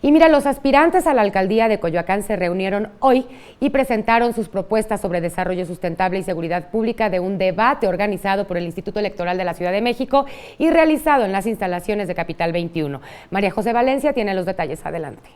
Y mira, los aspirantes a la alcaldía de Coyoacán se reunieron hoy y presentaron sus propuestas sobre desarrollo sustentable y seguridad pública de un debate organizado por el Instituto Electoral de la Ciudad de México y realizado en las instalaciones de Capital 21. María José Valencia tiene los detalles. Adelante.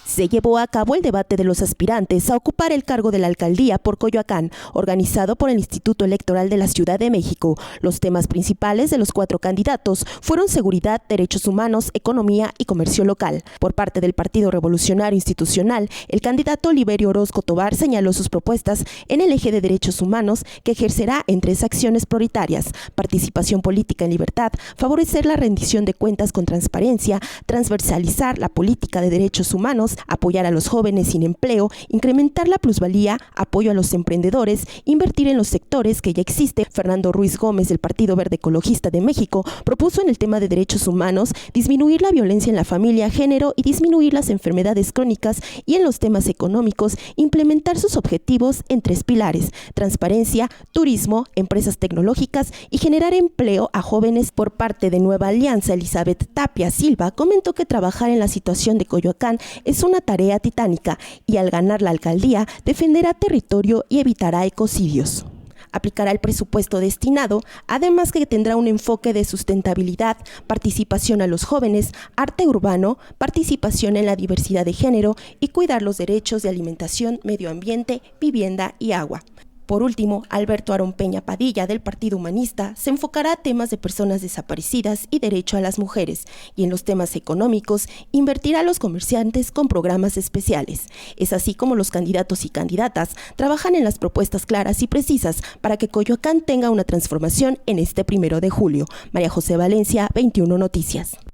Se llevó a cabo el debate de los aspirantes a ocupar el cargo de la alcaldía por Coyoacán, organizado por el Instituto Electoral de la Ciudad de México. Los temas principales de los 4 candidatos fueron seguridad, derechos humanos, economía y comercio local. Por parte del Partido Revolucionario Institucional, el candidato Oliverio Orozco Tobar señaló sus propuestas en el eje de derechos humanos, que ejercerá en 3 acciones prioritarias: participación política en libertad, favorecer la rendición de cuentas con transparencia, transversalizar la política de derechos humanos, apoyar a los jóvenes sin empleo, incrementar la plusvalía, apoyo a los emprendedores, invertir en los sectores que ya existe. Fernando Ruiz Gómez, del Partido Verde Ecologista de México, propuso en el tema de derechos humanos disminuir la violencia en la familia, género y disminuir las enfermedades crónicas, y en los temas económicos implementar sus objetivos en 3 pilares: transparencia, turismo, empresas tecnológicas y generar empleo a jóvenes. Por parte de Nueva Alianza, Elizabeth Tapia Silva comentó que trabajar en la situación de Coyoacán es una tarea titánica y al ganar la alcaldía defenderá territorio y evitará ecocidios. Aplicará el presupuesto destinado, además que tendrá un enfoque de sustentabilidad, participación a los jóvenes, arte urbano, participación en la diversidad de género y cuidar los derechos de alimentación, medio ambiente, vivienda y agua. Por último, Alberto Aarón Peña Padilla, del Partido Humanista, se enfocará a temas de personas desaparecidas y derecho a las mujeres, y en los temas económicos invertirá a los comerciantes con programas especiales. Es así como los candidatos y candidatas trabajan en las propuestas claras y precisas para que Coyoacán tenga una transformación en este 1 de julio. María José Valencia, 21 Noticias.